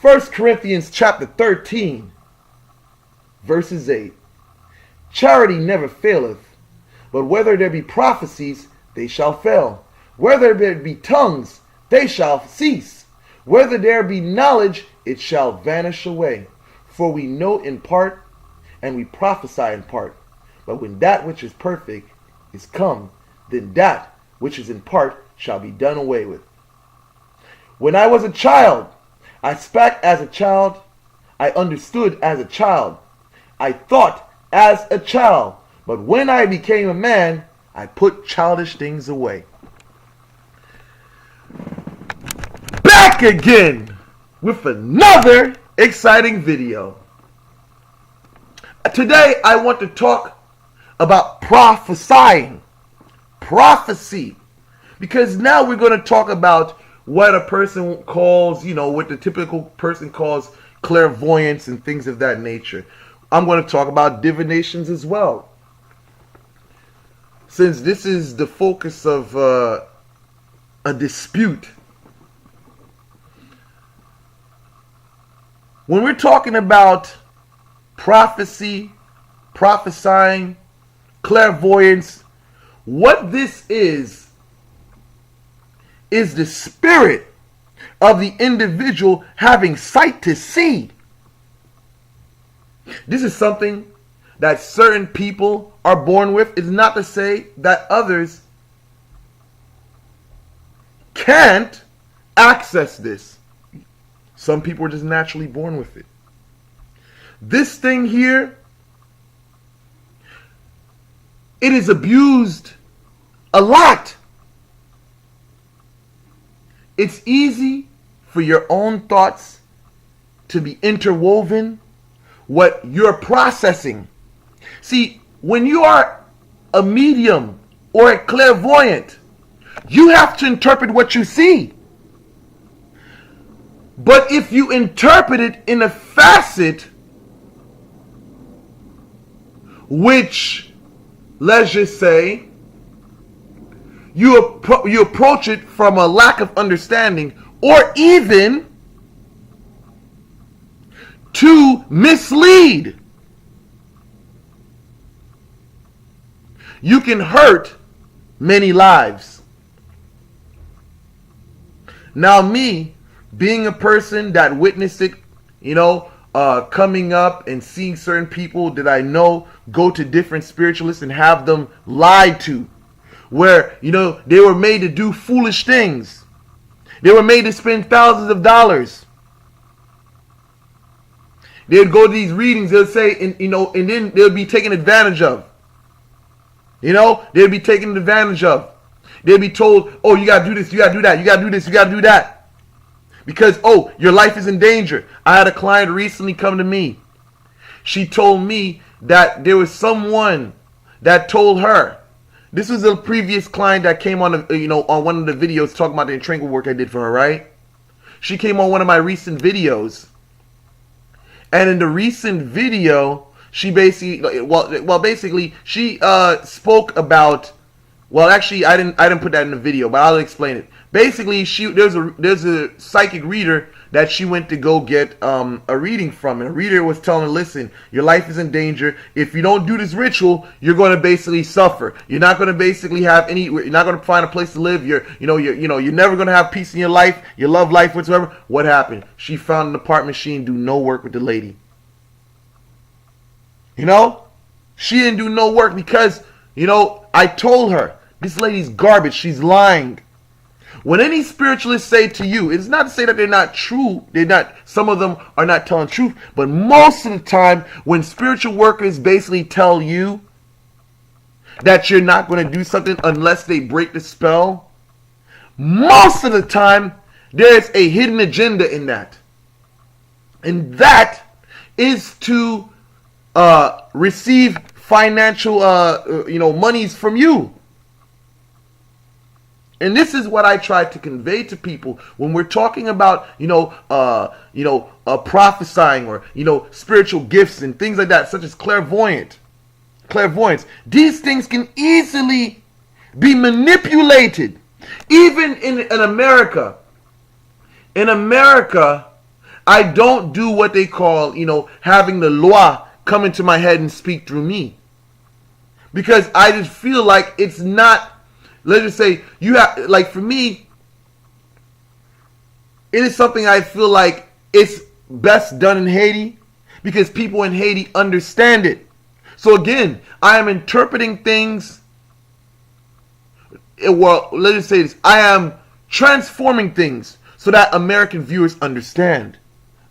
1 Corinthians chapter 13, verses 8. Charity never faileth, but whether there be prophecies, they shall fail. Whether there be tongues, they shall cease. Whether there be knowledge, it shall vanish away. For we know in part, and we prophesy in part. But when that which is perfect is come, then that which is in part shall be done away with. When I was a child, I spake as a child, I understood as a child, I thought as a child. But when I became a man, I put childish things away. Back again with another exciting video. Today I want to talk about prophesying. Prophecy. Because now we're going to talk about what a person calls, what the typical person calls clairvoyance and things of that nature. I'm going to talk about divinations as well. Since this is the focus of a dispute. When we're talking about prophecy, prophesying, clairvoyance, what this is the spirit of the individual having sight to see. This is something that certain people are born with. It's not to say that others can't access this. Some people are just naturally born with it. This thing here, it is abused a lot. It's easy for your own thoughts to be interwoven what you're processing. See, when you are a medium or a clairvoyant, you have to interpret what you see. But if you interpret it in a facet which, let's just say, you approach it from a lack of understanding, or even to mislead, you can hurt many lives. Now me, being a person that witnessed it, coming up and seeing certain people that I know go to different spiritualists and have them lied to, where, they were made to do foolish things. They were made to spend thousands of dollars. They'd go to these readings, they'll say, and then they'll be taken advantage of. They'll be taken advantage of. They'll be told, oh, you got to do this, you got to do that, you got to do this, you got to do that. Because, oh, your life is in danger. I had a client recently come to me. She told me that there was someone that told her. This was a previous client that came on, on one of the videos talking about the entrainment work I did for her, right? She came on one of my recent videos. And in the recent video, she basically, she spoke about, well, actually, I didn't put that in the video, but I'll explain it. Basically, there's a psychic reader that she went to go get a reading from. And the reader was telling her, listen, your life is in danger. If you don't do this ritual, you're going to basically suffer. You're not going to basically have you're not going to find a place to live. You're never going to have peace in your life, your love life whatsoever. What happened? She found an apartment. She didn't do no work with the lady. She didn't do no work because, I told her, this lady's garbage. She's lying. When any spiritualists say to you, it's not to say that they're not true. Some of them are not telling truth. But most of the time, when spiritual workers basically tell you that you're not going to do something unless they break the spell, most of the time, there's a hidden agenda in that. And that is to receive financial, monies from you. And this is what I try to convey to people when we're talking about, prophesying or, spiritual gifts and things like that, such as clairvoyance. These things can easily be manipulated. Even in America. In America, I don't do what they call, having the loi come into my head and speak through me. Because I just feel like it's not, let's just say, like for me, it is something I feel like it's best done in Haiti because people in Haiti understand it. So again, I am interpreting things, well, let's just say this, I am transforming things so that American viewers understand.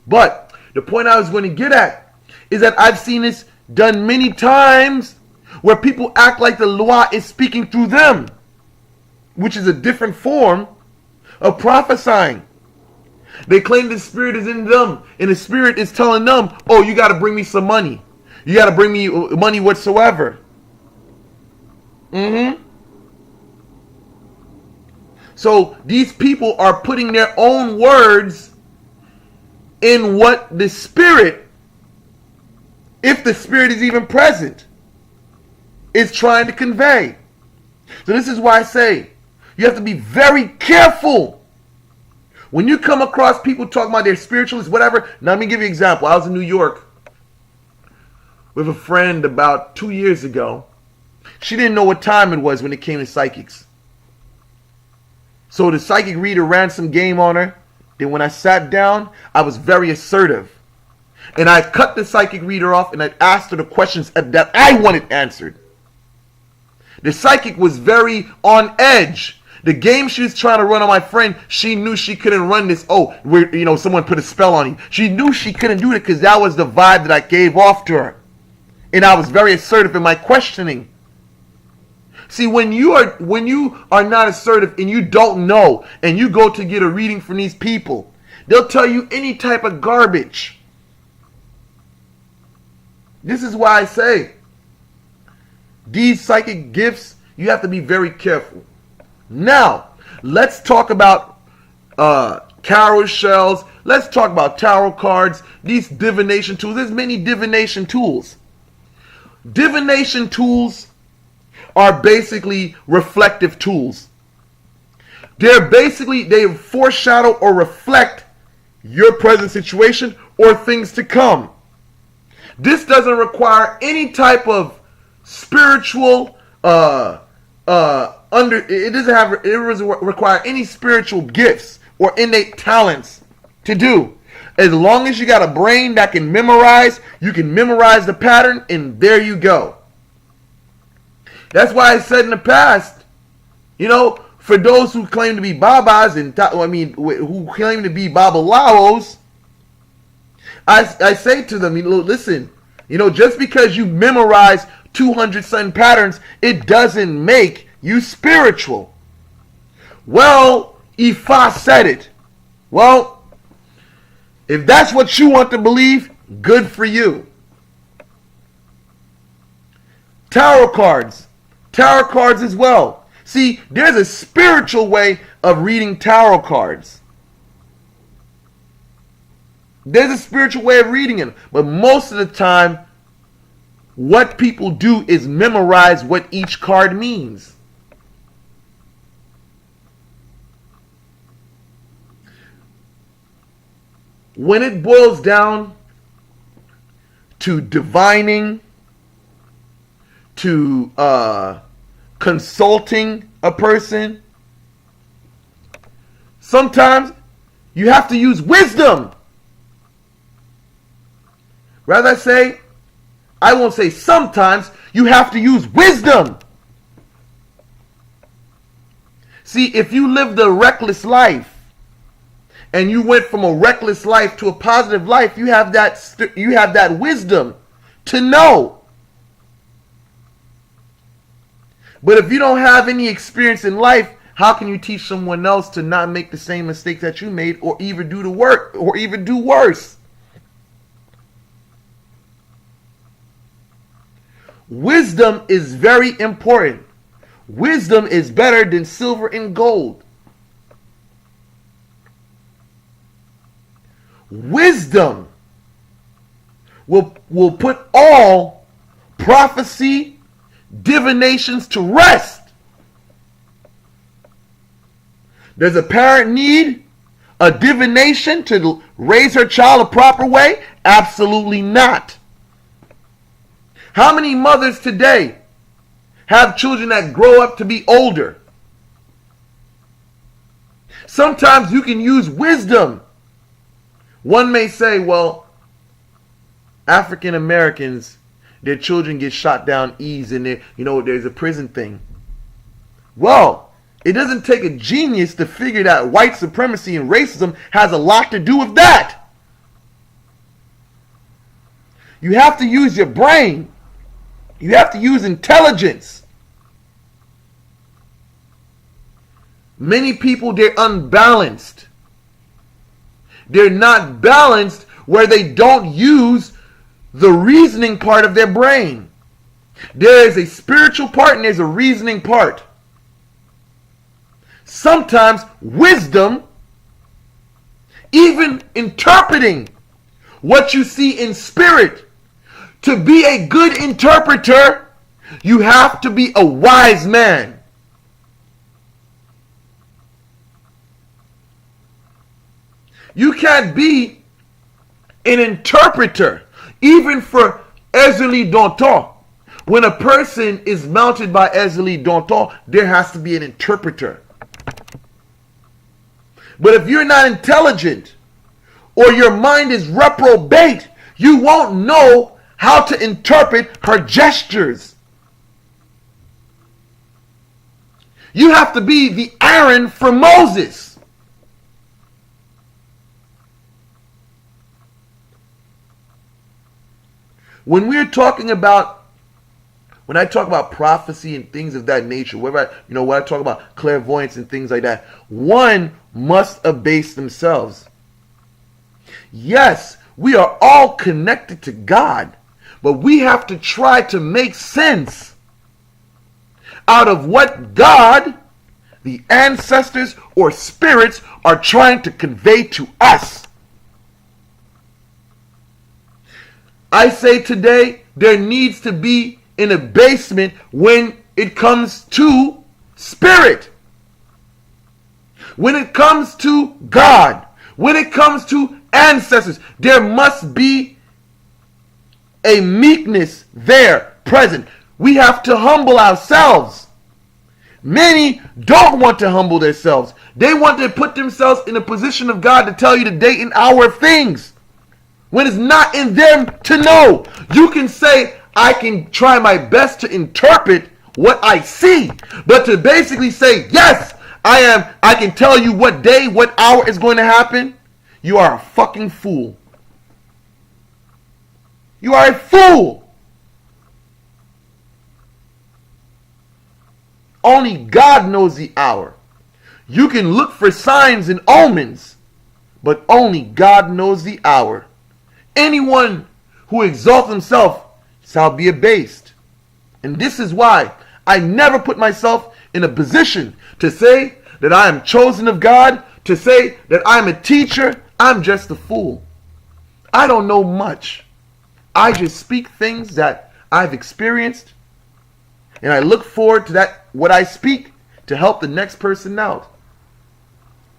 But the point I was going to get at is that I've seen this done many times where people act like the loi is speaking through them, which is a different form of prophesying. They claim the spirit is in them, and the spirit is telling them, oh, you got to bring me some money. You got to bring me money whatsoever. So these people are putting their own words in what the spirit, if the spirit is even present, is trying to convey. So this is why I say you have to be very careful when you come across people talking about their spiritualists, whatever. Now let me give you an example. I was in New York with a friend about 2 years ago. She didn't know what time it was when it came to psychics. So the psychic reader ran some game on her. Then when I sat down, I was very assertive. And I cut the psychic reader off and I asked her the questions that I wanted answered. The psychic was very on edge. The game she was trying to run on my friend, she knew she couldn't run this. Oh, someone put a spell on you. She knew she couldn't do it because that was the vibe that I gave off to her. And I was very assertive in my questioning. See, when you are not assertive and you don't know, and you go to get a reading from these people, they'll tell you any type of garbage. This is why I say, these psychic gifts, you have to be very careful. Now, let's talk about carousels. Let's talk about tarot cards, these divination tools. There's many divination tools. Divination tools are basically reflective tools. They foreshadow or reflect your present situation or things to come. This doesn't require any type of spiritual it doesn't require any spiritual gifts or innate talents to do. As long as you got a brain that can memorize, you can memorize the pattern and there you go. That's why I said in the past, for those who claim to be Babas who claim to be Babalawos, I say to them, listen, just because you memorize 200 something patterns, it doesn't make you spiritual. Well, Ifa said it. Well, if that's what you want to believe, good for you. Tarot cards as well. See, there's a spiritual way of reading tarot cards. There's a spiritual way of reading it. But most of the time, what people do is memorize what each card means. When it boils down to divining, to consulting a person, sometimes you have to use wisdom. Rather say, I won't say sometimes, you have to use wisdom. See, if you lived a reckless life and you went from a reckless life to a positive life, you have that wisdom to know. But if you don't have any experience in life, how can you teach someone else to not make the same mistakes that you made, or even do the work, or even do worse? Wisdom is very important. Wisdom is better than silver and gold. Wisdom will put all prophecy, divinations to rest. There's apparent need A divination to raise her child a proper way? Absolutely not. How many mothers today have children that grow up to be older? Sometimes you can use wisdom. One may say, well, African Americans, their children get shot down easy and there's a prison thing. Well, it doesn't take a genius to figure that white supremacy and racism has a lot to do with that. You have to use your brain. You have to use intelligence. Many people, they're unbalanced. They're not balanced where they don't use the reasoning part of their brain. There is a spiritual part and there's a reasoning part. Sometimes wisdom, even interpreting what you see in spirit, to be a good interpreter, you have to be a wise man. You can't be an interpreter, even for Ezeli Danton. When a person is mounted by Ezeli Danton, there has to be an interpreter. But if you're not intelligent, or your mind is reprobate, you won't know how to interpret her gestures. You have to be the Aaron for Moses. When I talk about prophecy and things of that nature, when I talk about clairvoyance and things like that, one must abase themselves. Yes, we are all connected to God, but we have to try to make sense out of what God, the ancestors or spirits, are trying to convey to us. I say today, there needs to be an abasement when it comes to spirit. When it comes to God. When it comes to ancestors. There must be a meekness there present. We have to humble ourselves. Many don't want to humble themselves. They want to put themselves in a position of God to tell you the date and hour of things, when it's not in them to know. You can say, I can try my best to interpret what I see, but to basically say, yes, I can tell you what day, what hour is going to happen, you are a fucking fool. You are a fool. Only God knows the hour. You can look for signs and omens, but only God knows the hour. Anyone who exalts himself shall be abased. And this is why I never put myself in a position to say that I am chosen of God, to say that I'm a teacher. I'm just a fool. I don't know much. I just speak things that I've experienced, and I look forward to that, what I speak, to help the next person out.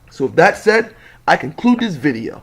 So with that said, I conclude this video.